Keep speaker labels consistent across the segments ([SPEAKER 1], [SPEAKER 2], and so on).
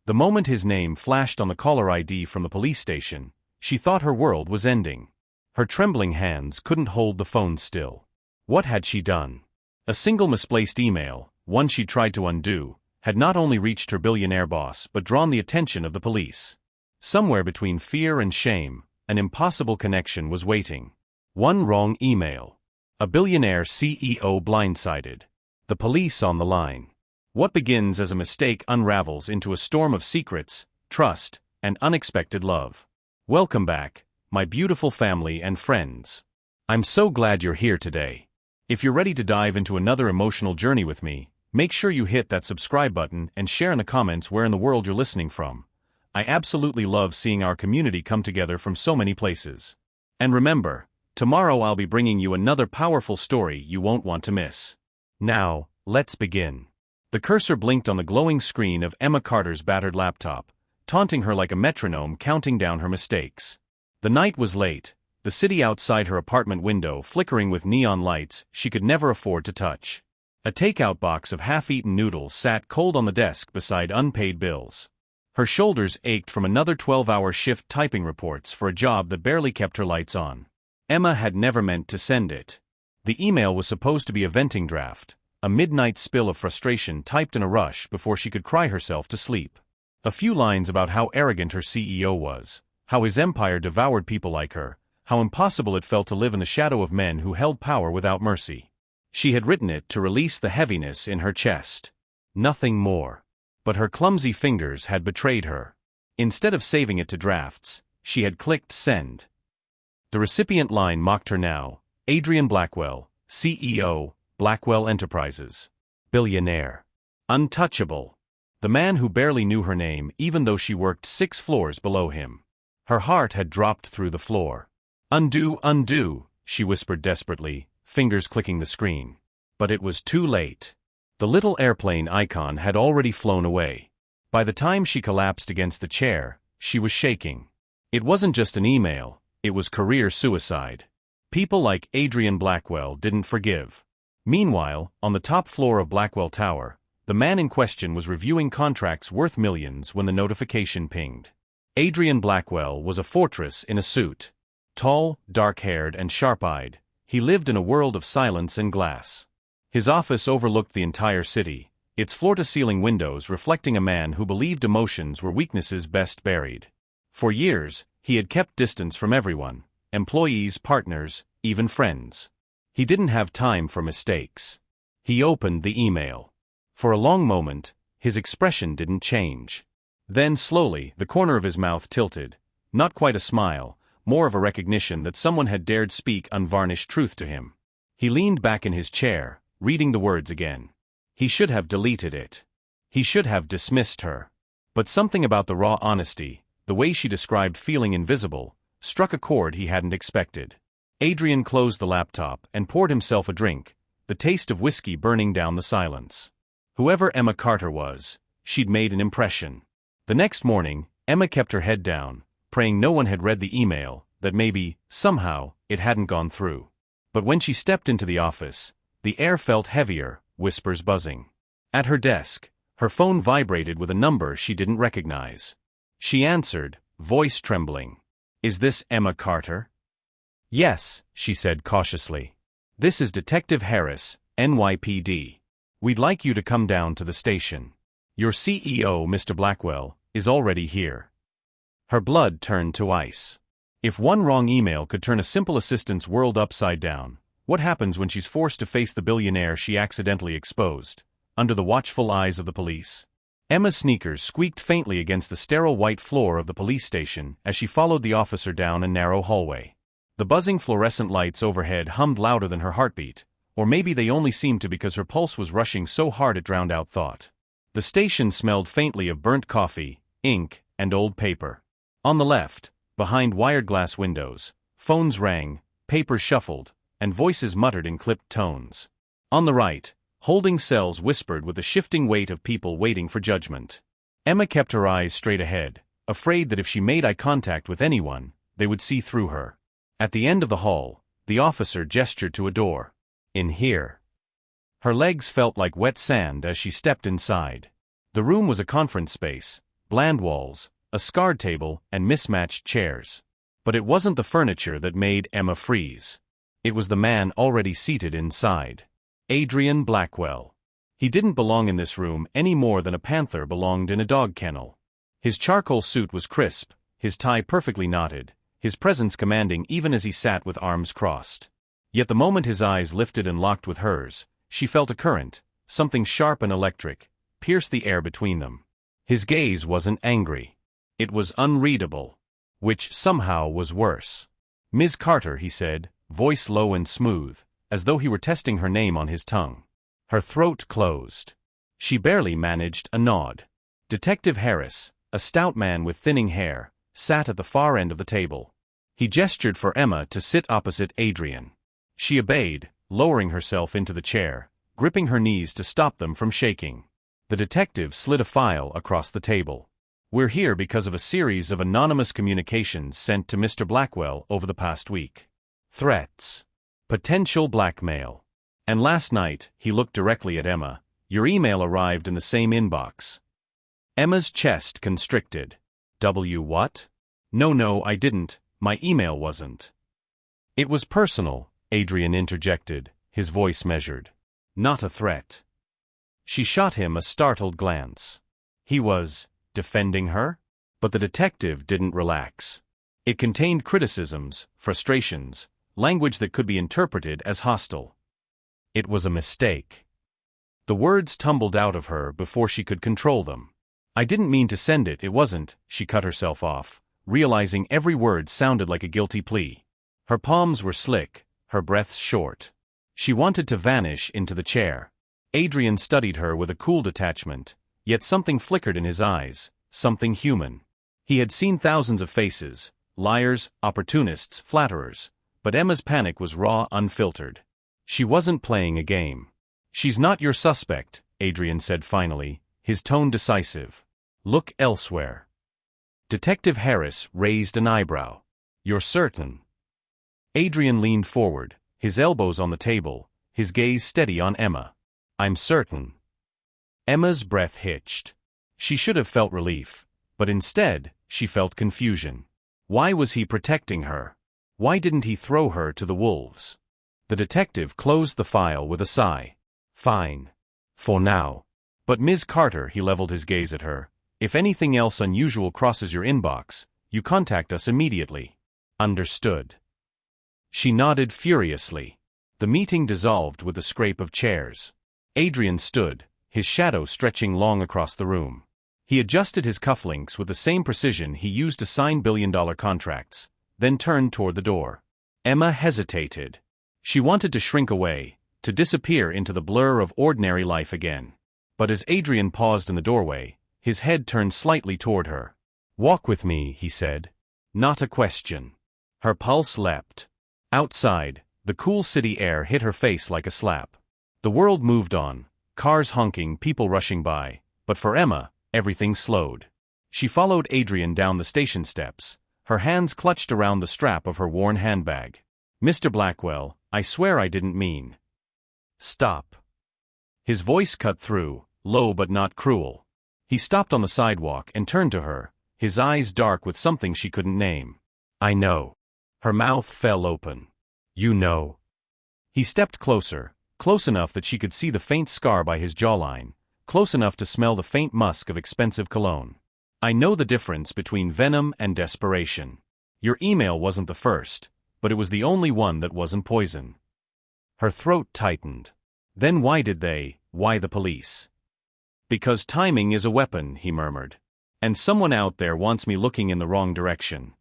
[SPEAKER 1] The moment his name flashed on the caller ID from the police station, she thought her world was ending. Her trembling hands couldn't hold the phone still. What had she done? A single misplaced email, one she tried to undo, had not only reached her billionaire boss but drawn the attention of the police. Somewhere between fear and shame, an impossible connection was waiting. One wrong email. A billionaire CEO blindsided. The police on the line. What begins as a mistake unravels into a storm of secrets, trust, and unexpected love. Welcome back, my beautiful family and friends. I'm so glad you're here today. If you're ready to dive into another emotional journey with me, make sure you hit that subscribe button and share in the comments where in the world you're listening from. I absolutely love seeing our community come together from so many places. And remember, tomorrow I'll be bringing you another powerful story you won't want to miss. Now, let's begin. The cursor blinked on the glowing screen of Emma Carter's battered laptop, taunting her like a metronome counting down her mistakes. The night was late, the city outside her apartment window flickering with neon lights she could never afford to touch. A takeout box of half-eaten noodles sat cold on the desk beside unpaid bills. Her shoulders ached from another 12-hour shift typing reports for a job that barely kept her lights on. Emma had never meant to send it. The email was supposed to be a venting draft, a midnight spill of frustration typed in a rush before she could cry herself to sleep. A few lines about how arrogant her CEO was, how his empire devoured people like her, how impossible it felt to live in the shadow of men who held power without mercy. She had written it to release the heaviness in her chest. Nothing more. But her clumsy fingers had betrayed her. Instead of saving it to drafts, she had clicked send. The recipient line mocked her now: Adrian Blackwell, CEO, Blackwell Enterprises. Billionaire. Untouchable. The man who barely knew her name even though she worked 6 floors below him. Her heart had dropped through the floor. Undo, undo, she whispered desperately, fingers clicking the screen. But it was too late. The little airplane icon had already flown away. By the time she collapsed against the chair, she was shaking. It wasn't just an email, it was career suicide. People like Adrian Blackwell didn't forgive. Meanwhile, on the top floor of Blackwell Tower, the man in question was reviewing contracts worth millions when the notification pinged. Adrian Blackwell was a fortress in a suit. Tall, dark-haired, and sharp-eyed, he lived in a world of silence and glass. His office overlooked the entire city, its floor-to-ceiling windows reflecting a man who believed emotions were weaknesses best buried. For years, he had kept distance from everyone, employees, partners, even friends. He didn't have time for mistakes. He opened the email. For a long moment, his expression didn't change. Then slowly, the corner of his mouth tilted, not quite a smile, more of a recognition that someone had dared speak unvarnished truth to him. He leaned back in his chair, reading the words again. He should have deleted it. He should have dismissed her. But something about the raw honesty, the way she described feeling invisible, struck a chord he hadn't expected. Adrian closed the laptop and poured himself a drink, the taste of whiskey burning down the silence. Whoever Emma Carter was, she'd made an impression. The next morning, Emma kept her head down, praying no one had read the email, that maybe, somehow, it hadn't gone through. But when she stepped into the office, the air felt heavier, whispers buzzing. At her desk, her phone vibrated with a number she didn't recognize. She answered, voice trembling. "Is this Emma Carter?" "Yes," she said cautiously. "This is Detective Harris, NYPD. We'd like you to come down to the station. Your CEO, Mr. Blackwell, is already here." Her blood turned to ice. If one wrong email could turn a simple assistant's world upside down, what happens when she's forced to face the billionaire she accidentally exposed, under the watchful eyes of the police? Emma's sneakers squeaked faintly against the sterile white floor of the police station as she followed the officer down a narrow hallway. The buzzing fluorescent lights overhead hummed louder than her heartbeat, or maybe they only seemed to because her pulse was rushing so hard it drowned out thought. The station smelled faintly of burnt coffee, ink, and old paper. On the left, behind wired glass windows, phones rang, papers shuffled, and voices muttered in clipped tones. On the right, holding cells whispered with the shifting weight of people waiting for judgment. Emma kept her eyes straight ahead, afraid that if she made eye contact with anyone, they would see through her. At the end of the hall, the officer gestured to a door. "In here." Her legs felt like wet sand as she stepped inside. The room was a conference space, bland walls, a scarred table, and mismatched chairs. But it wasn't the furniture that made Emma freeze. It was the man already seated inside. Adrian Blackwell. He didn't belong in this room any more than a panther belonged in a dog kennel. His charcoal suit was crisp, his tie perfectly knotted, his presence commanding even as he sat with arms crossed. Yet the moment his eyes lifted and locked with hers, she felt a current, something sharp and electric, pierce the air between them. His gaze wasn't angry. It was unreadable. Which somehow was worse. "Ms. Carter," he said, voice low and smooth, as though he were testing her name on his tongue. Her throat closed. She barely managed a nod. Detective Harris, a stout man with thinning hair, sat at the far end of the table. He gestured for Emma to sit opposite Adrian. She obeyed, lowering herself into the chair, gripping her knees to stop them from shaking. The detective slid a file across the table. "We're here because of a series of anonymous communications sent to Mr. Blackwell over the past week. Threats. Potential blackmail. And last night," he looked directly at Emma, "your email arrived in the same inbox." Emma's chest constricted. What? No, I didn't. My email wasn't." "It was personal," Adrian interjected, his voice measured. "Not a threat." She shot him a startled glance. He was defending her? But the detective didn't relax. It contained criticisms, frustrations, language that could be interpreted as hostile. It was a mistake. The words tumbled out of her before she could control them. "I didn't mean to send it, it wasn't," she cut herself off, realizing every word sounded like a guilty plea. Her palms were slick, her breaths short. She wanted to vanish into the chair. Adrian studied her with a cool detachment, yet something flickered in his eyes, something human. He had seen thousands of faces, liars, opportunists, flatterers, but Emma's panic was raw, unfiltered. She wasn't playing a game. "She's not your suspect," Adrian said finally, his tone decisive. "Look elsewhere." Detective Harris raised an eyebrow. "You're certain?" Adrian leaned forward, his elbows on the table, his gaze steady on Emma. "I'm certain." Emma's breath hitched. She should have felt relief, but instead, she felt confusion. Why was he protecting her? Why didn't he throw her to the wolves? The detective closed the file with a sigh. "Fine. For now. But Ms. Carter," he leveled his gaze at her, "if anything else unusual crosses your inbox, you contact us immediately." "Understood." She nodded furiously. The meeting dissolved with a scrape of chairs. Adrian stood, his shadow stretching long across the room. He adjusted his cufflinks with the same precision he used to sign billion-dollar contracts, then turned toward the door. Emma hesitated. She wanted to shrink away, to disappear into the blur of ordinary life again. But as Adrian paused in the doorway, his head turned slightly toward her. "Walk with me," he said. Not a question. Her pulse leapt. Outside, the cool city air hit her face like a slap. The world moved on, cars honking, people rushing by, but for Emma, everything slowed. She followed Adrian down the station steps, her hands clutched around the strap of her worn handbag. "Mr. Blackwell, I swear I didn't mean." "Stop." His voice cut through, low but not cruel. He stopped on the sidewalk and turned to her, his eyes dark with something she couldn't name. "I know." Her mouth fell open. "You know." He stepped closer, close enough that she could see the faint scar by his jawline, close enough to smell the faint musk of expensive cologne. "I know the difference between venom and desperation. Your email wasn't the first, but it was the only one that wasn't poison." Her throat tightened. "Then why the police?" "Because timing is a weapon," he murmured. "And someone out there wants me looking in the wrong direction."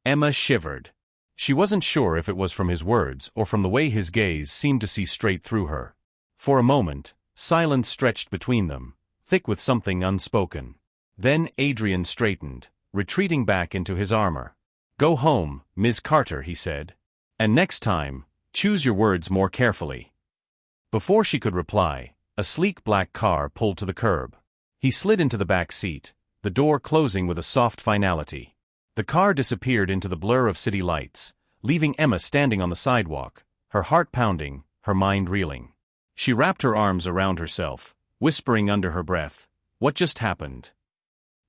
[SPEAKER 1] Emma shivered. She wasn't sure if it was from his words or from the way his gaze seemed to see straight through her. For a moment, silence stretched between them, thick with something unspoken. Then Adrian straightened, retreating back into his armor. "Go home, Ms. Carter," he said. "And next time, choose your words more carefully." Before she could reply, a sleek black car pulled to the curb. He slid into the back seat, the door closing with a soft finality. The car disappeared into the blur of city lights, leaving Emma standing on the sidewalk, her heart pounding, her mind reeling. She wrapped her arms around herself, whispering under her breath, "What just happened?"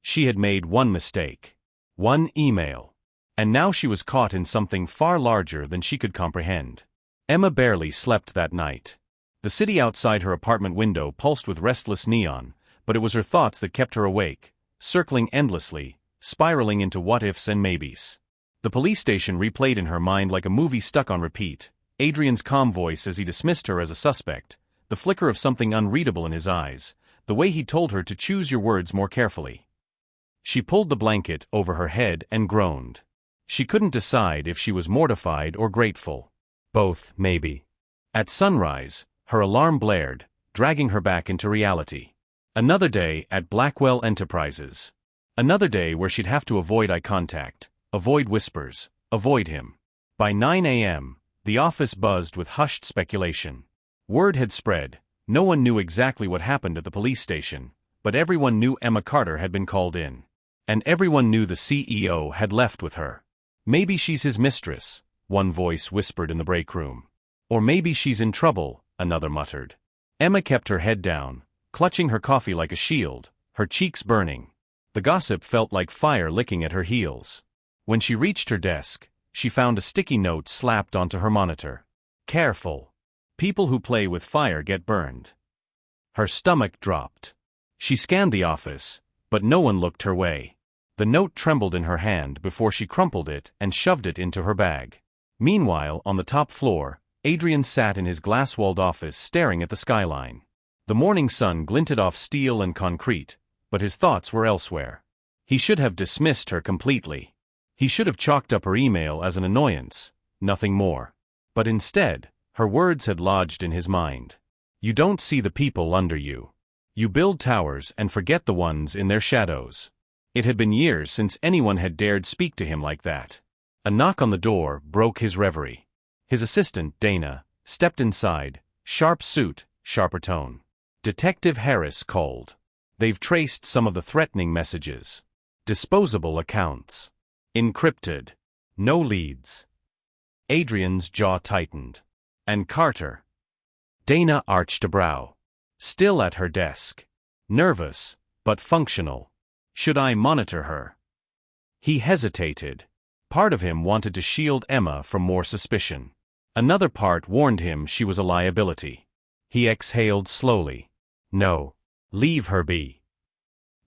[SPEAKER 1] She had made one mistake. One email. And now she was caught in something far larger than she could comprehend. Emma barely slept that night. The city outside her apartment window pulsed with restless neon, but it was her thoughts that kept her awake, circling endlessly, spiraling into what-ifs and maybes. The police station replayed in her mind like a movie stuck on repeat, Adrian's calm voice as he dismissed her as a suspect, the flicker of something unreadable in his eyes, the way he told her to choose your words more carefully. She pulled the blanket over her head and groaned. She couldn't decide if she was mortified or grateful. Both, maybe. At sunrise, her alarm blared, dragging her back into reality. Another day at Blackwell Enterprises. Another day where she'd have to avoid eye contact, avoid whispers, avoid him. By 9 a.m., the office buzzed with hushed speculation. Word had spread. No one knew exactly what happened at the police station, but everyone knew Emma Carter had been called in. And everyone knew the CEO had left with her. Maybe she's his mistress, one voice whispered in the break room. Or maybe she's in trouble, another muttered. Emma kept her head down, clutching her coffee like a shield, her cheeks burning. The gossip felt like fire licking at her heels. When she reached her desk, she found a sticky note slapped onto her monitor. Careful. People who play with fire get burned. Her stomach dropped. She scanned the office, but no one looked her way. The note trembled in her hand before she crumpled it and shoved it into her bag. Meanwhile, on the top floor, Adrian sat in his glass-walled office staring at the skyline. The morning sun glinted off steel and concrete, but his thoughts were elsewhere. He should have dismissed her completely. He should have chalked up her email as an annoyance, nothing more. But instead, her words had lodged in his mind. You don't see the people under you. You build towers and forget the ones in their shadows. It had been years since anyone had dared speak to him like that. A knock on the door broke his reverie. His assistant, Dana, stepped inside, sharp suit, sharper tone. Detective Harris called. They've traced some of the threatening messages. Disposable accounts. Encrypted. No leads. Adrian's jaw tightened. And Carter? Dana arched a brow. Still at her desk. Nervous, but functional. Should I monitor her? He hesitated. Part of him wanted to shield Emma from more suspicion. Another part warned him she was a liability. He exhaled slowly. No. Leave her be.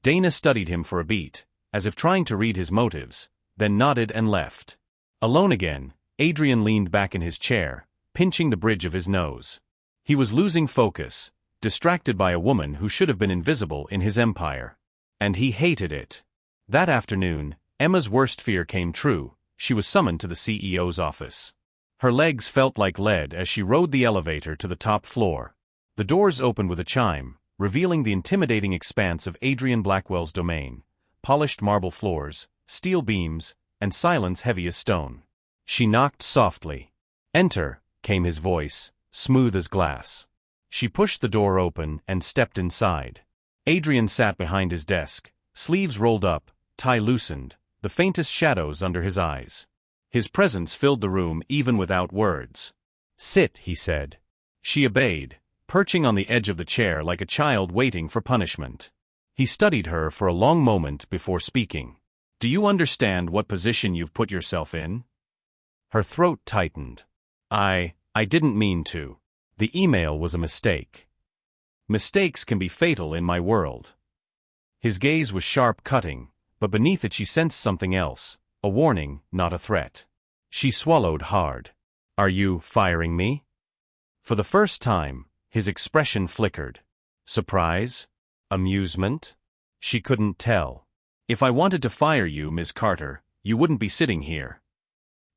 [SPEAKER 1] Dana studied him for a beat, as if trying to read his motives, then nodded and left. Alone again, Adrian leaned back in his chair, pinching the bridge of his nose. He was losing focus, distracted by a woman who should have been invisible in his empire. And he hated it. That afternoon, Emma's worst fear came true. She was summoned to the CEO's office. Her legs felt like lead as she rode the elevator to the top floor. The doors opened with a chime, revealing the intimidating expanse of Adrian Blackwell's domain. Polished marble floors, steel beams, and silence heavy as stone. She knocked softly. Enter, came his voice, smooth as glass. She pushed the door open and stepped inside. Adrian sat behind his desk, sleeves rolled up, tie loosened, the faintest shadows under his eyes. His presence filled the room even without words. Sit, he said. She obeyed, perching on the edge of the chair like a child waiting for punishment. He studied her for a long moment before speaking. Do you understand what position you've put yourself in? Her throat tightened. I didn't mean to. The email was a mistake. Mistakes can be fatal in my world. His gaze was sharp cutting, but beneath it she sensed something else, a warning, not a threat. She swallowed hard. Are you firing me? For the first time, his expression flickered. Surprise? Amusement? She couldn't tell. If I wanted to fire you, Miss Carter, you wouldn't be sitting here.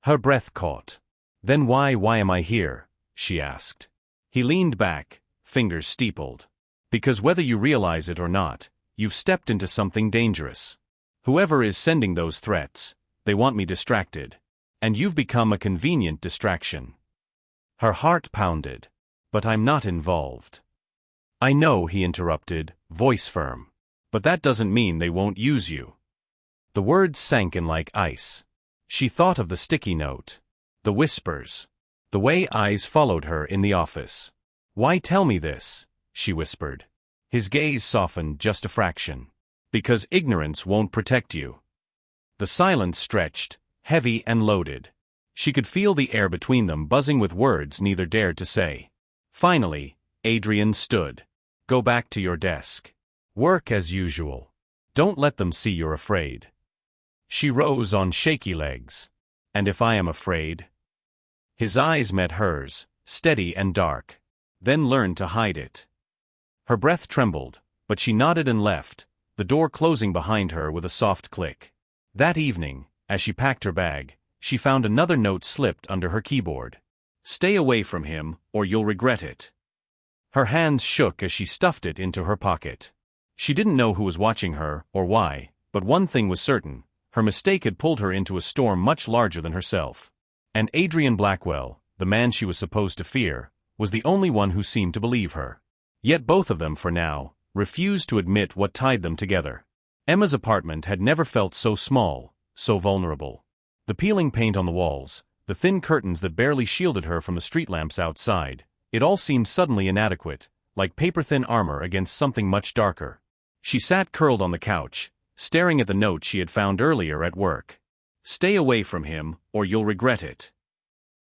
[SPEAKER 1] Her breath caught. Then why am I here? She asked. He leaned back, fingers steepled. Because whether you realize it or not, you've stepped into something dangerous. Whoever is sending those threats, they want me distracted. And you've become a convenient distraction. Her heart pounded. But I'm not involved. I know, he interrupted, voice firm. But that doesn't mean they won't use you. The words sank in like ice. She thought of the sticky note. The whispers. The way eyes followed her in the office. Why tell me this? She whispered. His gaze softened just a fraction. Because ignorance won't protect you. The silence stretched, heavy and loaded. She could feel the air between them buzzing with words neither dared to say. Finally, Adrian stood. Go back to your desk. Work as usual. Don't let them see you're afraid. She rose on shaky legs. And if I am afraid? His eyes met hers, steady and dark. Then learned to hide it. Her breath trembled, but she nodded and left, the door closing behind her with a soft click. That evening, as she packed her bag, she found another note slipped under her keyboard. Stay away from him, or you'll regret it. Her hands shook as she stuffed it into her pocket. She didn't know who was watching her, or why, but one thing was certain, her mistake had pulled her into a storm much larger than herself. And Adrian Blackwell, the man she was supposed to fear, was the only one who seemed to believe her. Yet both of them, for now, refused to admit what tied them together. Emma's apartment had never felt so small, so vulnerable. The peeling paint on the walls, the thin curtains that barely shielded her from the street lamps outside, it all seemed suddenly inadequate, like paper-thin armor against something much darker. She sat curled on the couch, staring at the note she had found earlier at work. Stay away from him, or you'll regret it.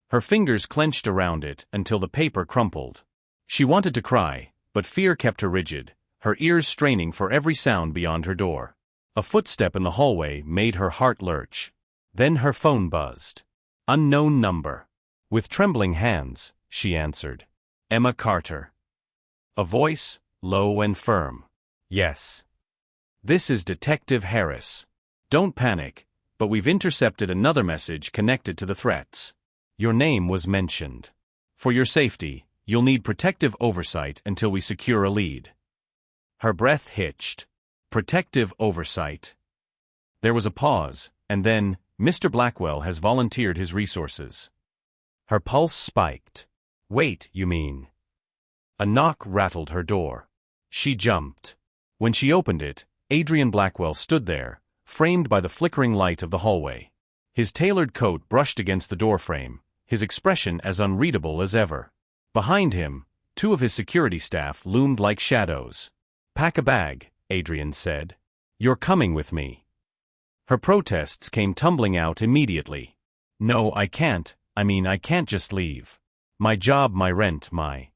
[SPEAKER 1] Her fingers clenched around it until the paper crumpled. She wanted to cry, but fear kept her rigid, her ears straining for every sound beyond her door. A footstep in the hallway made her heart lurch. Then her phone buzzed. Unknown number. With trembling hands, she answered. Emma Carter. A voice, low and firm. Yes. This is Detective Harris. Don't panic, but we've intercepted another message connected to the threats. Your name was mentioned. For your safety, you'll need protective oversight until we secure a lead. Her breath hitched. Protective oversight. There was a pause, and then, Mr. Blackwell has volunteered his resources. Her pulse spiked. Wait, you mean? A knock rattled her door. She jumped. When she opened it, Adrian Blackwell stood there, framed by the flickering light of the hallway. His tailored coat brushed against the doorframe, his expression as unreadable as ever. Behind him, two of his security staff loomed like shadows. Pack a bag, Adrian said. You're coming with me. Her protests came tumbling out immediately. No, I can't. I can't just leave. My job, my rent, my...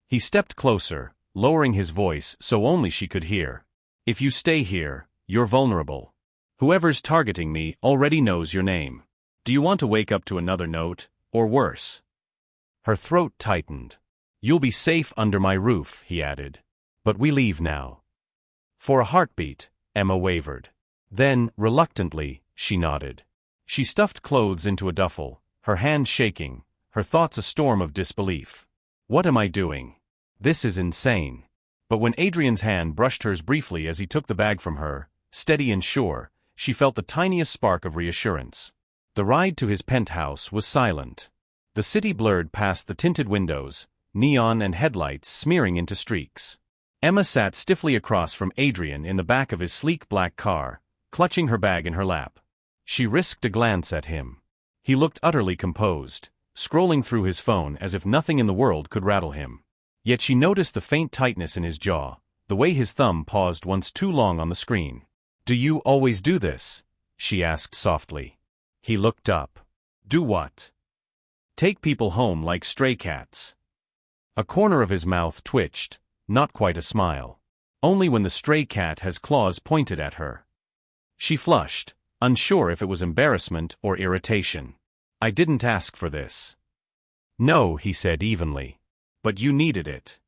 [SPEAKER 1] He stepped closer, lowering his voice so only she could hear. If you stay here, you're vulnerable. Whoever's targeting me already knows your name. Do you want to wake up to another note, or worse? Her throat tightened. You'll be safe under my roof, he added. But we leave now. For a heartbeat, Emma wavered. Then, reluctantly, she nodded. She stuffed clothes into a duffel, her hands shaking, her thoughts a storm of disbelief. What am I doing? This is insane. But when Adrian's hand brushed hers briefly as he took the bag from her, steady and sure, she felt the tiniest spark of reassurance. The ride to his penthouse was silent. The city blurred past the tinted windows, neon and headlights smearing into streaks. Emma sat stiffly across from Adrian in the back of his sleek black car, clutching her bag in her lap. She risked a glance at him. He looked utterly composed, scrolling through his phone as if nothing in the world could rattle him. Yet she noticed the faint tightness in his jaw, the way his thumb paused once too long on the screen. Do you always do this? She asked softly. He looked up. Do what? Take people home like stray cats. A corner of his mouth twitched, not quite a smile. Only when the stray cat has claws pointed at her. She flushed, unsure if it was embarrassment or irritation. I didn't ask for this. No, he said evenly. But you needed it.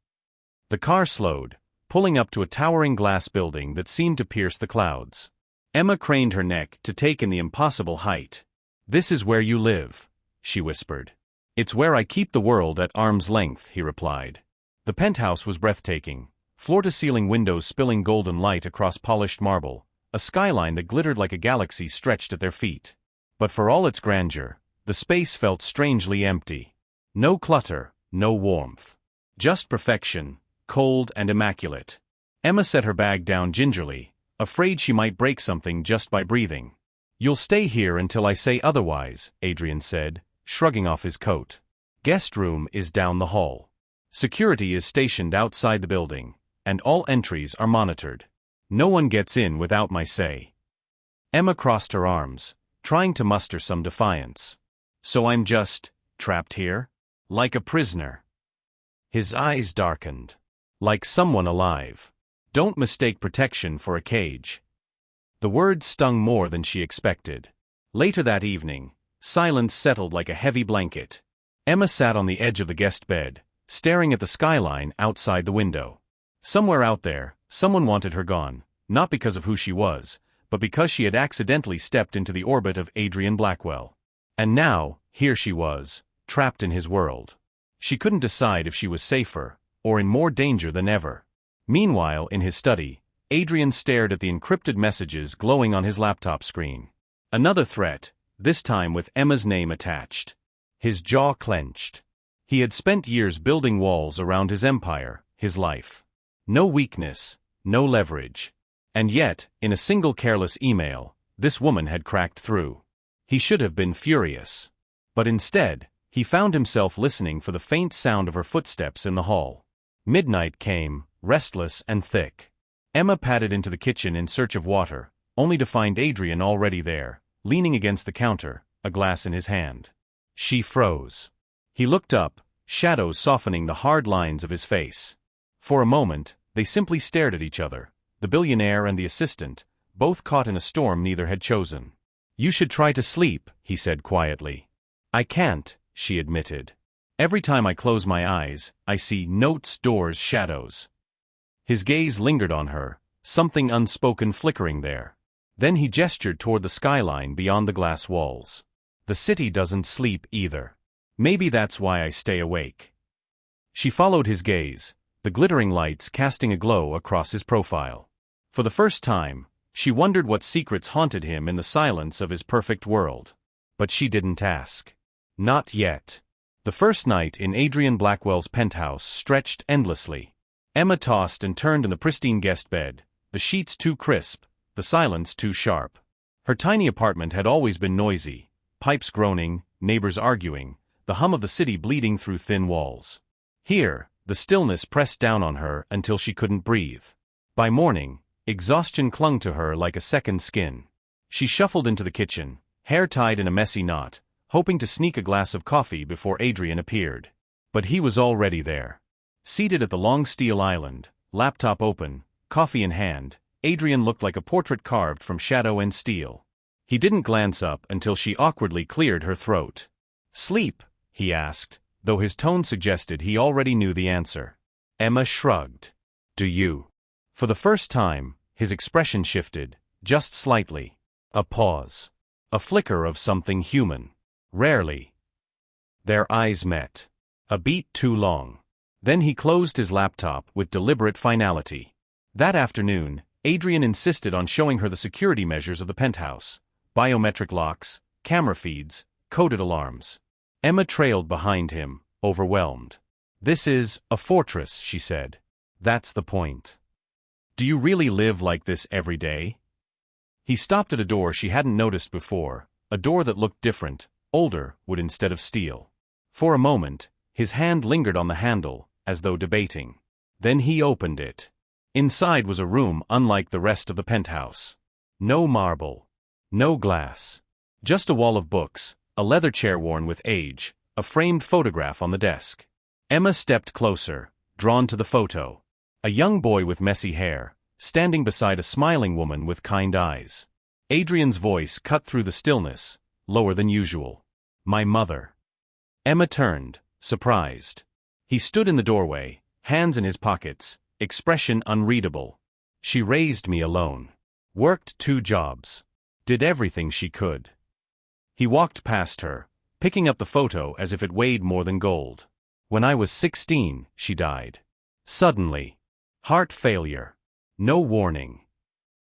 [SPEAKER 1] The car slowed, pulling up to a towering glass building that seemed to pierce the clouds. Emma craned her neck to take in the impossible height. This is where you live, she whispered. It's where I keep the world at arm's length, he replied. The penthouse was breathtaking, floor-to-ceiling windows spilling golden light across polished marble, a skyline that glittered like a galaxy stretched at their feet. But for all its grandeur, the space felt strangely empty. No clutter, no warmth. Just perfection, cold and immaculate. Emma set her bag down gingerly, afraid she might break something just by breathing. You'll stay here until I say otherwise, Adrian said, shrugging off his coat. Guest room is down the hall. Security is stationed outside the building, and all entries are monitored. No one gets in without my say. Emma crossed her arms, trying to muster some defiance. So I'm just trapped here? Like a prisoner? His eyes darkened. Like someone alive. Don't mistake protection for a cage. The words stung more than she expected. Later that evening, silence settled like a heavy blanket. Emma sat on the edge of the guest bed, staring at the skyline outside the window. Somewhere out there, someone wanted her gone, not because of who she was, but because she had accidentally stepped into the orbit of Adrian Blackwell. And now, here she was, trapped in his world. She couldn't decide if she was safer, or in more danger than ever. Meanwhile, in his study, Adrian stared at the encrypted messages glowing on his laptop screen. Another threat, this time with Emma's name attached. His jaw clenched. He had spent years building walls around his empire, his life. No weakness, no leverage. And yet, in a single careless email, this woman had cracked through. He should have been furious. But instead, he found himself listening for the faint sound of her footsteps in the hall. Midnight came, restless and thick. Emma padded into the kitchen in search of water, only to find Adrian already there, leaning against the counter, a glass in his hand. She froze. He looked up, shadows softening the hard lines of his face. For a moment, they simply stared at each other, the billionaire and the assistant, both caught in a storm neither had chosen. You should try to sleep, he said quietly. I can't, she admitted. Every time I close my eyes, I see notes, doors, shadows. His gaze lingered on her, something unspoken flickering there. Then he gestured toward the skyline beyond the glass walls. The city doesn't sleep either. Maybe that's why I stay awake. She followed his gaze, the glittering lights casting a glow across his profile. For the first time, she wondered what secrets haunted him in the silence of his perfect world. But she didn't ask. Not yet. The first night in Adrian Blackwell's penthouse stretched endlessly. Emma tossed and turned in the pristine guest bed, the sheets too crisp, the silence too sharp. Her tiny apartment had always been noisy, pipes groaning, neighbors arguing, the hum of the city bleeding through thin walls. Here, the stillness pressed down on her until she couldn't breathe. By morning, exhaustion clung to her like a second skin. She shuffled into the kitchen, hair tied in a messy knot, hoping to sneak a glass of coffee before Adrian appeared. But he was already there. Seated at the long steel island, laptop open, coffee in hand, Adrian looked like a portrait carved from shadow and steel. He didn't glance up until she awkwardly cleared her throat. Sleep? He asked, though his tone suggested he already knew the answer. Emma shrugged. Do you? For the first time, his expression shifted, just slightly. A pause. A flicker of something human. Rarely. Their eyes met. A beat too long. Then he closed his laptop with deliberate finality. That afternoon, Adrian insisted on showing her the security measures of the penthouse. Biometric locks, camera feeds, coded alarms. Emma trailed behind him, overwhelmed. This is a fortress, she said. That's the point. Do you really live like this every day? He stopped at a door she hadn't noticed before, a door that looked different, older, wood instead of steel. For a moment, his hand lingered on the handle, as though debating. Then he opened it. Inside was a room unlike the rest of the penthouse. No marble. No glass. Just a wall of books, a leather chair worn with age, a framed photograph on the desk. Emma stepped closer, drawn to the photo. A young boy with messy hair, standing beside a smiling woman with kind eyes. Adrian's voice cut through the stillness, lower than usual. My mother. Emma turned, surprised. He stood in the doorway, hands in his pockets, expression unreadable. She raised me alone. Worked 2 jobs. Did everything she could. He walked past her, picking up the photo as if it weighed more than gold. When I was 16, she died. Suddenly. Heart failure. No warning.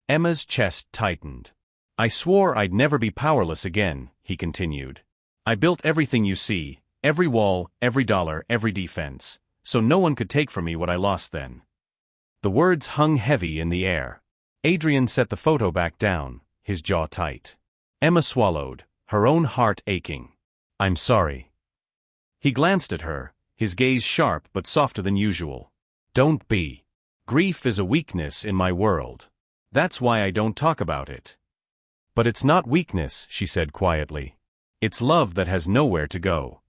[SPEAKER 1] Emma's chest tightened. I swore I'd never be powerless again, he continued. I built everything you see, every wall, every dollar, every defense, so no one could take from me what I lost then. The words hung heavy in the air. Adrian set the photo back down, his jaw tight. Emma swallowed, her own heart aching. I'm sorry. He glanced at her, his gaze sharp but softer than usual. Don't be. Grief is a weakness in my world. That's why I don't talk about it. But it's not weakness, she said quietly. It's love that has nowhere to go.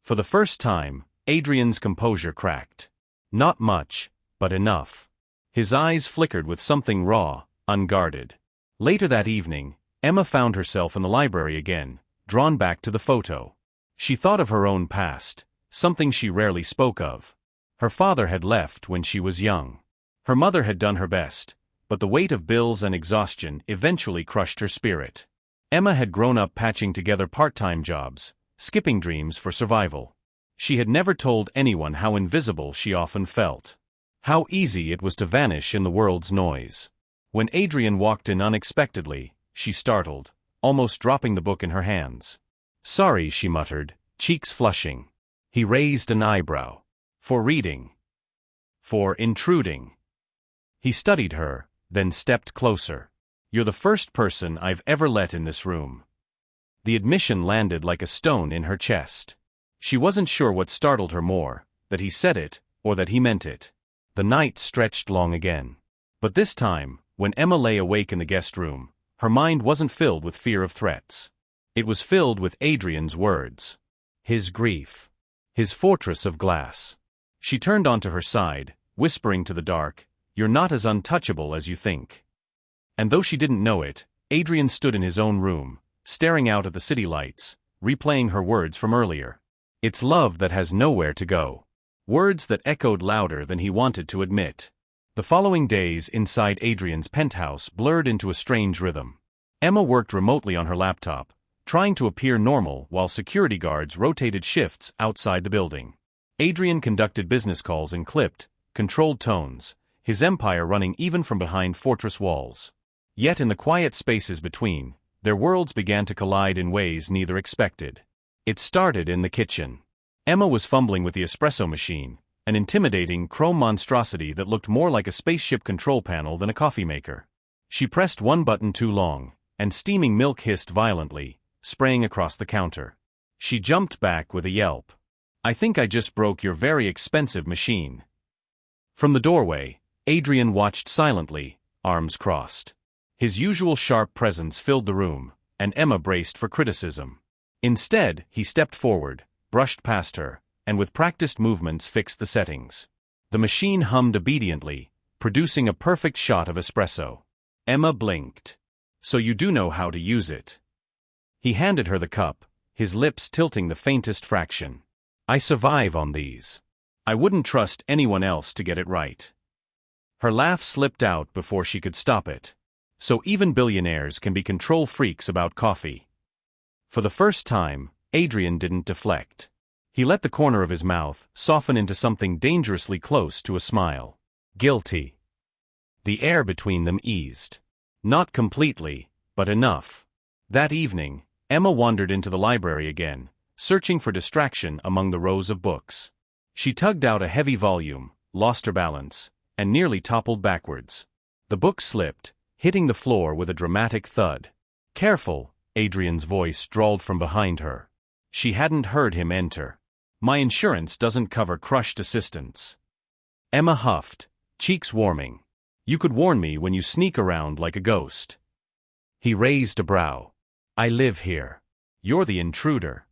[SPEAKER 1] For the first time, Adrian's composure cracked. Not much, but enough. His eyes flickered with something raw, unguarded. Later that evening, Emma found herself in the library again, drawn back to the photo. She thought of her own past, something she rarely spoke of. Her father had left when she was young. Her mother had done her best, but the weight of bills and exhaustion eventually crushed her spirit. Emma had grown up patching together part-time jobs, skipping dreams for survival. She had never told anyone how invisible she often felt. How easy it was to vanish in the world's noise. When Adrian walked in unexpectedly, she startled, almost dropping the book in her hands. "Sorry," she muttered, cheeks flushing. He raised an eyebrow. "For reading." "For intruding." He studied her, then stepped closer. "You're the first person I've ever let in this room." The admission landed like a stone in her chest. She wasn't sure what startled her more, that he said it, or that he meant it. The night stretched long again. But this time, when Emma lay awake in the guest room, her mind wasn't filled with fear of threats. It was filled with Adrian's words. His grief. His fortress of glass. She turned onto her side, whispering to the dark, "You're not as untouchable as you think." And though she didn't know it, Adrian stood in his own room, staring out at the city lights, replaying her words from earlier. It's love that has nowhere to go. Words that echoed louder than he wanted to admit. The following days inside Adrian's penthouse blurred into a strange rhythm. Emma worked remotely on her laptop, trying to appear normal while security guards rotated shifts outside the building. Adrian conducted business calls in clipped, controlled tones, his empire running even from behind fortress walls. Yet in the quiet spaces between, their worlds began to collide in ways neither expected. It started in the kitchen. Emma was fumbling with the espresso machine, an intimidating chrome monstrosity that looked more like a spaceship control panel than a coffee maker. She pressed one button too long, and steaming milk hissed violently, spraying across the counter. She jumped back with a yelp. "I think I just broke your very expensive machine." From the doorway, Adrian watched silently, arms crossed. His usual sharp presence filled the room, and Emma braced for criticism. Instead, he stepped forward, brushed past her, and with practiced movements fixed the settings. The machine hummed obediently, producing a perfect shot of espresso. Emma blinked. "So you do know how to use it." He handed her the cup, his lips tilting the faintest fraction. "I survive on these. I wouldn't trust anyone else to get it right." Her laugh slipped out before she could stop it. "So even billionaires can be control freaks about coffee." For the first time, Adrian didn't deflect. He let the corner of his mouth soften into something dangerously close to a smile. Guilty. The air between them eased. Not completely, but enough. That evening, Emma wandered into the library again, searching for distraction among the rows of books. She tugged out a heavy volume, lost her balance, and nearly toppled backwards. The book slipped, hitting the floor with a dramatic thud. "Careful," Adrian's voice drawled from behind her. She hadn't heard him enter. "My insurance doesn't cover crushed assistants." Emma huffed, cheeks warming. "You could warn me when you sneak around like a ghost." He raised a brow. "I live here. You're the intruder."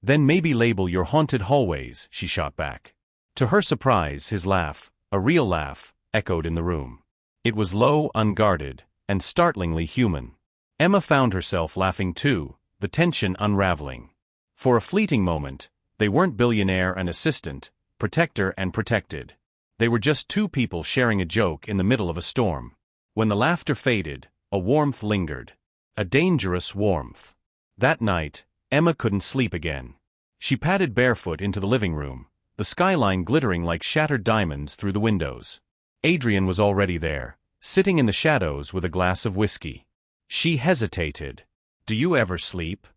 [SPEAKER 1] "Then maybe label your haunted hallways," she shot back. To her surprise, his laugh, a real laugh, echoed in the room. It was low, unguarded, and startlingly human. Emma found herself laughing too, the tension unraveling. For a fleeting moment, they weren't billionaire and assistant, protector and protected. They were just two people sharing a joke in the middle of a storm. When the laughter faded, a warmth lingered. A dangerous warmth. That night, Emma couldn't sleep again. She padded barefoot into the living room, the skyline glittering like shattered diamonds through the windows. Adrian was already there, sitting in the shadows with a glass of whiskey. She hesitated. "Do you ever sleep?"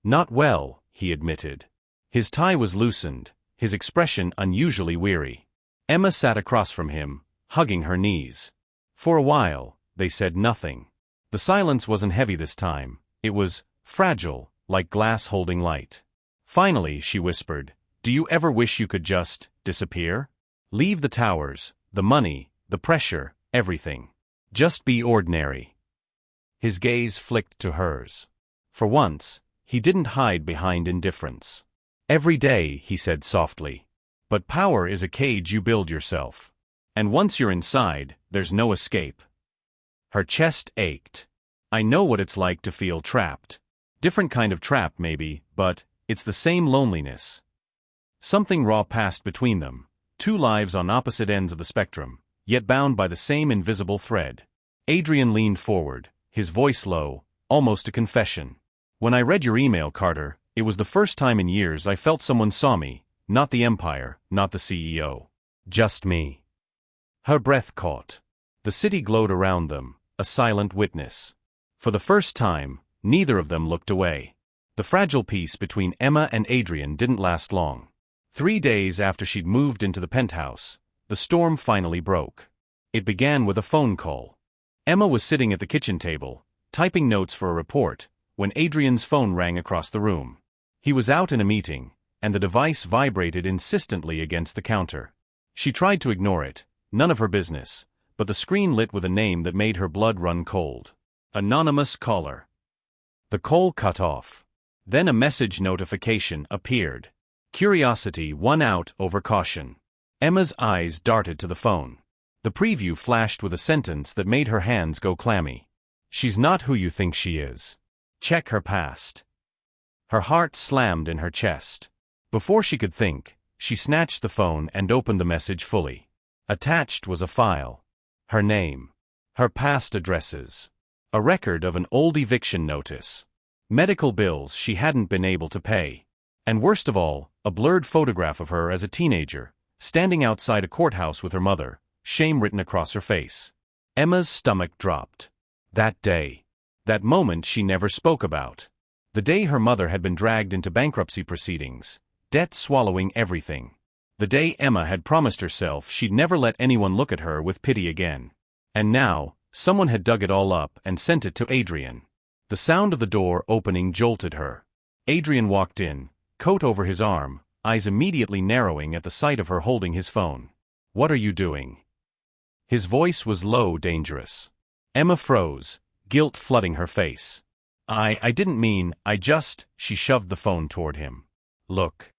[SPEAKER 1] "Not well," he admitted. His tie was loosened, his expression unusually weary. Emma sat across from him, hugging her knees. For a while, they said nothing. The silence wasn't heavy this time, it was fragile, like glass holding light. Finally, she whispered, "Do you ever wish you could just disappear? Leave the towers, the money, the pressure, everything. Just be ordinary. His gaze flicked to hers. For once, he didn't hide behind indifference. Every day, he said softly. But power is a cage you build yourself. And once you're inside, there's no escape. Her chest ached. I know what it's like to feel trapped. Different kind of trap, maybe, but it's the same loneliness. Something raw passed between them, two lives on opposite ends of the spectrum, yet bound by the same invisible thread. Adrian leaned forward, his voice low, almost a confession. When I read your email, Carter, it was the first time in years I felt someone saw me, not the empire, not the CEO. Just me. Her breath caught. The city glowed around them, a silent witness. For the first time, neither of them looked away. The fragile peace between Emma and Adrian didn't last long. 3 days after she'd moved into the penthouse, the storm finally broke. It began with a phone call. Emma was sitting at the kitchen table, typing notes for a report, when Adrian's phone rang across the room. He was out in a meeting, and the device vibrated insistently against the counter. She tried to ignore it, none of her business, but the screen lit with a name that made her blood run cold. Anonymous caller. The call cut off. Then a message notification appeared. Curiosity won out over caution. Emma's eyes darted to the phone. The preview flashed with a sentence that made her hands go clammy. She's not who you think she is. Check her past. Her heart slammed in her chest. Before she could think, she snatched the phone and opened the message fully. Attached was a file. Her name. Her past addresses. A record of an old eviction notice. Medical bills she hadn't been able to pay. And worst of all, a blurred photograph of her as a teenager, standing outside a courthouse with her mother, shame written across her face. Emma's stomach dropped. That day. That moment she never spoke about. The day her mother had been dragged into bankruptcy proceedings, debt swallowing everything. The day Emma had promised herself she'd never let anyone look at her with pity again. And now, someone had dug it all up and sent it to Adrian. The sound of the door opening jolted her. Adrian walked in, coat over his arm, eyes immediately narrowing at the sight of her holding his phone. What are you doing? His voice was low, dangerous. Emma froze, guilt flooding her face. I didn't mean, she shoved the phone toward him. Look.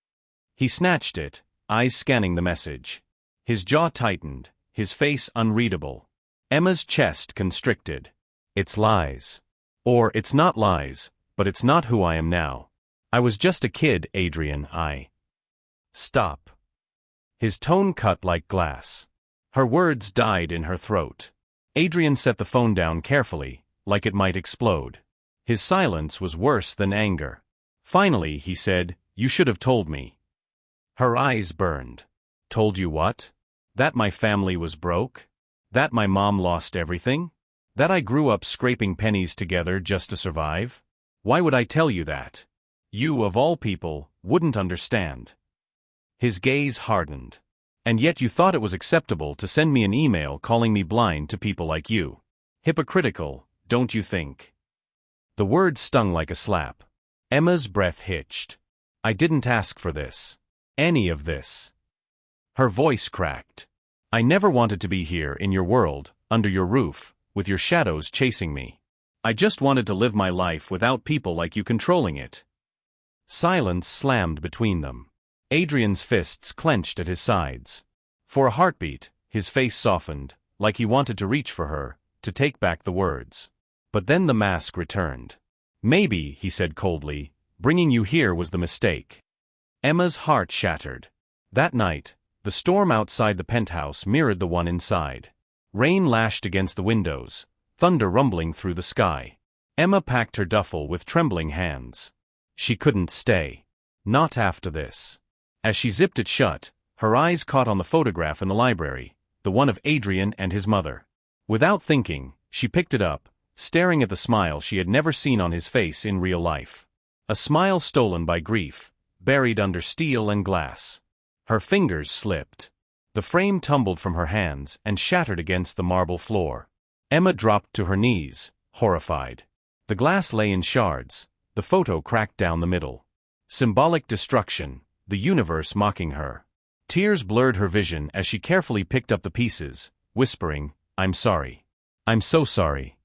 [SPEAKER 1] He snatched it, eyes scanning the message. His jaw tightened, his face unreadable. Emma's chest constricted. It's lies. Or it's not lies, but it's not who I am now. I was just a kid, Adrian, Stop. His tone cut like glass. Her words died in her throat. Adrian set the phone down carefully, like it might explode. His silence was worse than anger. Finally, he said, "You should have told me." Her eyes burned. Told you what? That my family was broke? That my mom lost everything? That I grew up scraping pennies together just to survive? Why would I tell you that? You, of all people, wouldn't understand. His gaze hardened. And yet you thought it was acceptable to send me an email calling me blind to people like you. Hypocritical, don't you think? The word stung like a slap. Emma's breath hitched. I didn't ask for this. Any of this. Her voice cracked. I never wanted to be here in your world, under your roof, with your shadows chasing me. I just wanted to live my life without people like you controlling it. Silence slammed between them. Adrian's fists clenched at his sides. For a heartbeat, his face softened, like he wanted to reach for her, to take back the words. But then the mask returned. Maybe, he said coldly, bringing you here was the mistake. Emma's heart shattered. That night, the storm outside the penthouse mirrored the one inside. Rain lashed against the windows, thunder rumbling through the sky. Emma packed her duffel with trembling hands. She couldn't stay. Not after this. As she zipped it shut, her eyes caught on the photograph in the library, the one of Adrian and his mother. Without thinking, she picked it up, staring at the smile she had never seen on his face in real life. A smile stolen by grief, buried under steel and glass. Her fingers slipped. The frame tumbled from her hands and shattered against the marble floor. Emma dropped to her knees, horrified. The glass lay in shards, the photo cracked down the middle. Symbolic destruction, the universe mocking her. Tears blurred her vision as she carefully picked up the pieces, whispering, I'm sorry. I'm so sorry.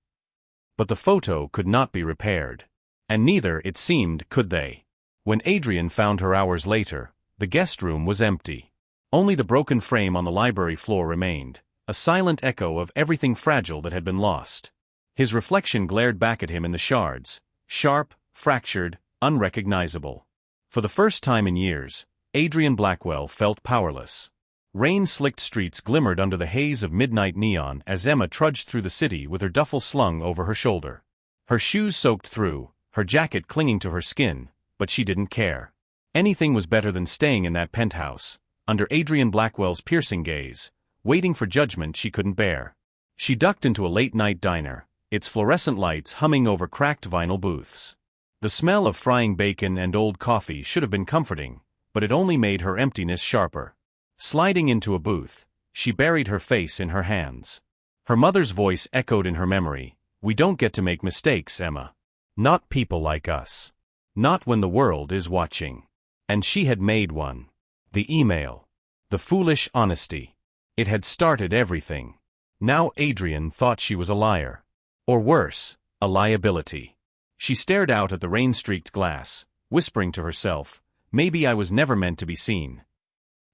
[SPEAKER 1] But the photo could not be repaired. And neither, it seemed, could they. When Adrian found her hours later, the guest room was empty. Only the broken frame on the library floor remained, a silent echo of everything fragile that had been lost. His reflection glared back at him in the shards, sharp, fractured, unrecognizable. For the first time in years, Adrian Blackwell felt powerless. Rain-slicked streets glimmered under the haze of midnight neon as Emma trudged through the city with her duffel slung over her shoulder. Her shoes soaked through, her jacket clinging to her skin, but she didn't care. Anything was better than staying in that penthouse, under Adrian Blackwell's piercing gaze, waiting for judgment she couldn't bear. She ducked into a late-night diner, its fluorescent lights humming over cracked vinyl booths. The smell of frying bacon and old coffee should have been comforting, but it only made her emptiness sharper. Sliding into a booth, she buried her face in her hands. Her mother's voice echoed in her memory, "We don't get to make mistakes, Emma. Not people like us. Not when the world is watching." And she had made one. The email. The foolish honesty. It had started everything. Now Adrian thought she was a liar. Or worse, a liability. She stared out at the rain-streaked glass, whispering to herself, "Maybe I was never meant to be seen."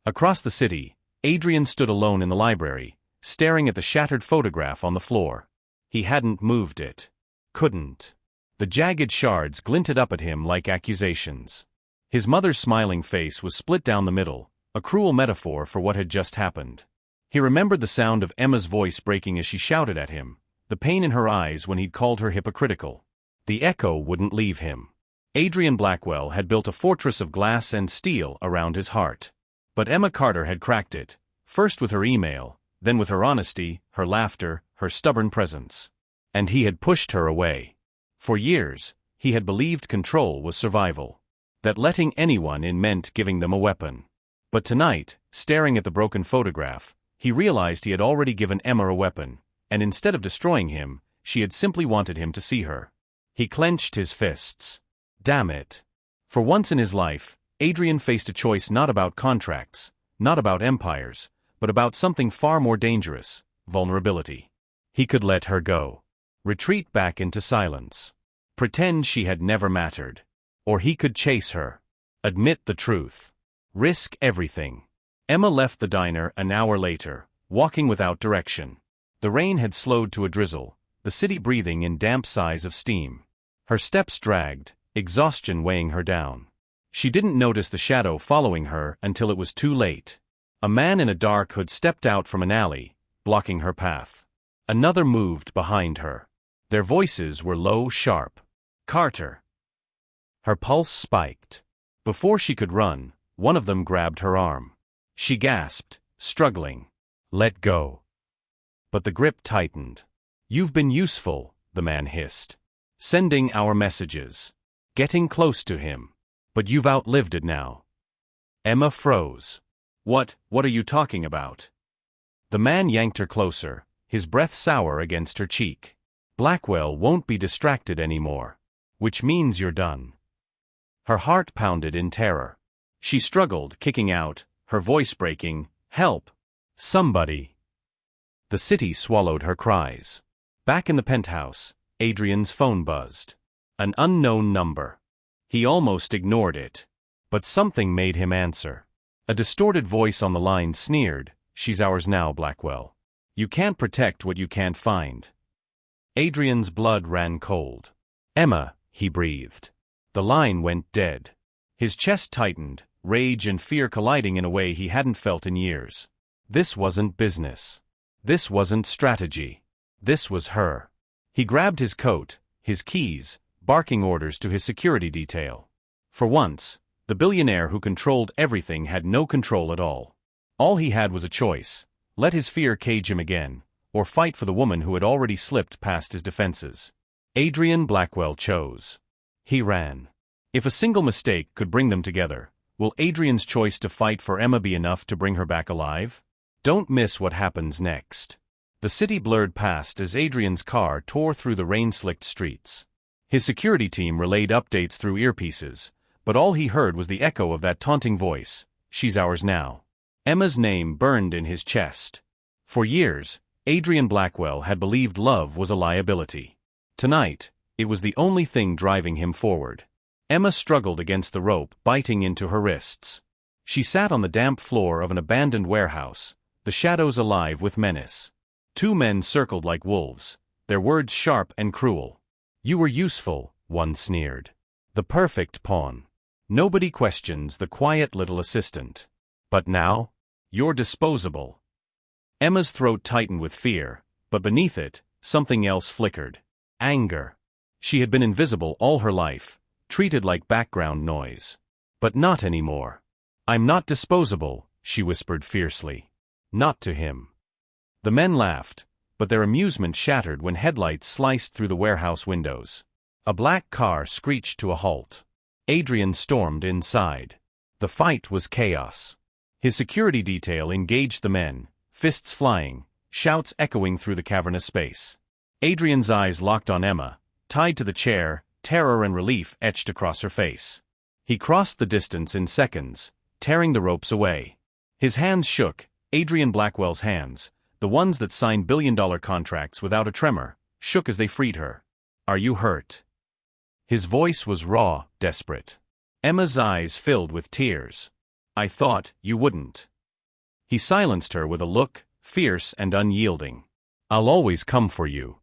[SPEAKER 1] Across the city, Adrian stood alone in the library, staring at the shattered photograph on the floor. He hadn't moved it. Couldn't. The jagged shards glinted up at him like accusations. His mother's smiling face was split down the middle, a cruel metaphor for what had just happened. He remembered the sound of Emma's voice breaking as she shouted at him, the pain in her eyes when he'd called her hypocritical. The echo wouldn't leave him. Adrian Blackwell had built a fortress of glass and steel around his heart. But Emma Carter had cracked it, first with her email, then with her honesty, her laughter, her stubborn presence. And he had pushed her away. For years, he had believed control was survival. That letting anyone in meant giving them a weapon. But tonight, staring at the broken photograph, he realized he had already given Emma a weapon, and instead of destroying him, she had simply wanted him to see her. He clenched his fists. Damn it. For once in his life, Adrian faced a choice not about contracts, not about empires, but about something far more dangerous, vulnerability. He could let her go. Retreat back into silence. Pretend she had never mattered. Or he could chase her. Admit the truth. Risk everything. Emma left the diner an hour later, walking without direction. The rain had slowed to a drizzle, the city breathing in damp sighs of steam. Her steps dragged, exhaustion weighing her down. She didn't notice the shadow following her until it was too late. A man in a dark hood stepped out from an alley, blocking her path. Another moved behind her. Their voices were low, sharp. "Carter." Her pulse spiked. Before she could run, one of them grabbed her arm. She gasped, struggling. "Let go." But the grip tightened. "You've been useful," the man hissed. "Sending our messages. Getting close to him. But you've outlived it now." Emma froze. What are you talking about?" The man yanked her closer, his breath sour against her cheek. "Blackwell won't be distracted anymore. Which means you're done." Her heart pounded in terror. She struggled, kicking out, her voice breaking, "Help! Somebody!" The city swallowed her cries. Back in the penthouse, Adrian's phone buzzed. An unknown number. He almost ignored it. But something made him answer. A distorted voice on the line sneered, "She's ours now, Blackwell. You can't protect what you can't find." Adrian's blood ran cold. "Emma," he breathed. The line went dead. His chest tightened, rage and fear colliding in a way he hadn't felt in years. This wasn't business. This wasn't strategy. This was her. He grabbed his coat, his keys, barking orders to his security detail. For once, the billionaire who controlled everything had no control at all. All he had was a choice: let his fear cage him again, or fight for the woman who had already slipped past his defenses. Adrian Blackwell chose. He ran. If a single mistake could bring them together, will Adrian's choice to fight for Emma be enough to bring her back alive? Don't miss what happens next. The city blurred past as Adrian's car tore through the rain-slicked streets. His security team relayed updates through earpieces, but all he heard was the echo of that taunting voice, "She's ours now." Emma's name burned in his chest. For years, Adrian Blackwell had believed love was a liability. Tonight, it was the only thing driving him forward. Emma struggled against the rope biting into her wrists. She sat on the damp floor of an abandoned warehouse, the shadows alive with menace. Two men circled like wolves, their words sharp and cruel. "You were useful," one sneered. "The perfect pawn. Nobody questions the quiet little assistant. But now? You're disposable." Emma's throat tightened with fear, but beneath it, something else flickered. Anger. She had been invisible all her life, treated like background noise. But not anymore. "I'm not disposable," she whispered fiercely. "Not to him." The men laughed, but their amusement shattered when headlights sliced through the warehouse windows. A black car screeched to a halt. Adrian stormed inside. The fight was chaos. His security detail engaged the men, fists flying, shouts echoing through the cavernous space. Adrian's eyes locked on Emma, tied to the chair, terror and relief etched across her face. He crossed the distance in seconds, tearing the ropes away. His hands shook, Adrian Blackwell's hands, the ones that signed billion-dollar contracts without a tremor, shook as they freed her. "Are you hurt?" His voice was raw, desperate. Emma's eyes filled with tears. "I thought you wouldn't." He silenced her with a look, fierce and unyielding. "I'll always come for you."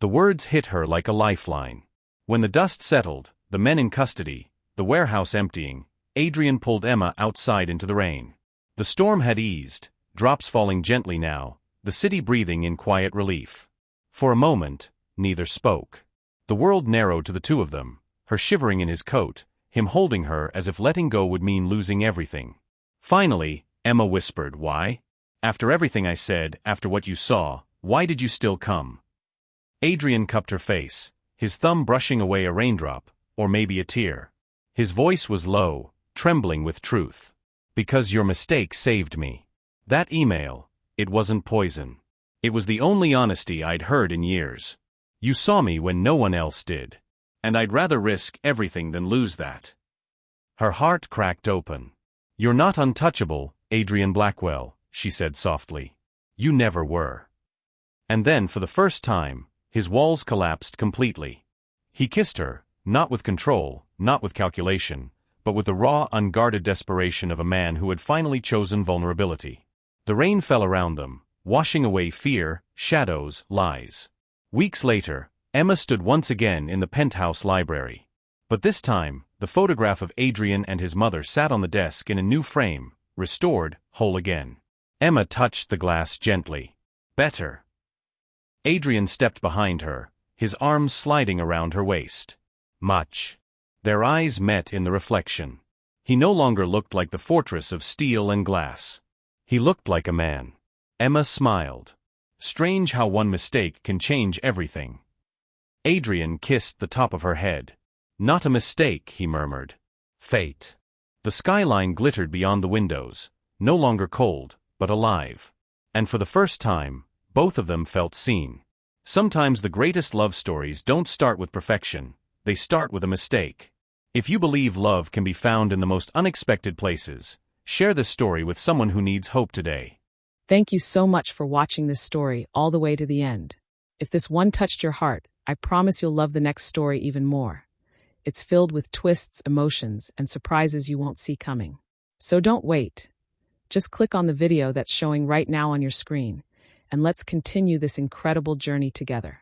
[SPEAKER 1] The words hit her like a lifeline. When the dust settled, the men in custody, the warehouse emptying, Adrian pulled Emma outside into the rain. The storm had eased, drops falling gently now, the city breathing in quiet relief. For a moment, neither spoke. The world narrowed to the two of them, her shivering in his coat, him holding her as if letting go would mean losing everything. Finally, Emma whispered, "Why? After everything I said, after what you saw, why did you still come?" Adrian cupped her face, his thumb brushing away a raindrop, or maybe a tear. His voice was low, trembling with truth. "Because your mistake saved me. That email, it wasn't poison. It was the only honesty I'd heard in years. You saw me when no one else did. And I'd rather risk everything than lose that." Her heart cracked open. "You're not untouchable, Adrian Blackwell," she said softly. "You never were." And then, for the first time, his walls collapsed completely. He kissed her, not with control, not with calculation, but with the raw, unguarded desperation of a man who had finally chosen vulnerability. The rain fell around them, washing away fear, shadows, lies. Weeks later, Emma stood once again in the penthouse library. But this time, the photograph of Adrian and his mother sat on the desk in a new frame, restored, whole again. Emma touched the glass gently. "Better." Adrian stepped behind her, his arms sliding around her waist. "Much." Their eyes met in the reflection. He no longer looked like the fortress of steel and glass. He looked like a man. Emma smiled. Strange how one mistake can change everything. Adrian kissed the top of her head. "Not a mistake," he murmured. "Fate." The skyline glittered beyond the windows, no longer cold, but alive. And for the first time, both of them felt seen. Sometimes the greatest love stories don't start with perfection, they start with a mistake. If you believe love can be found in the most unexpected places, share this story with someone who needs hope today.
[SPEAKER 2] Thank you so much for watching this story all the way to the end. If this one touched your heart, I promise you'll love the next story even more. It's filled with twists, emotions, and surprises you won't see coming. So don't wait. Just click on the video that's showing right now on your screen, and let's continue this incredible journey together.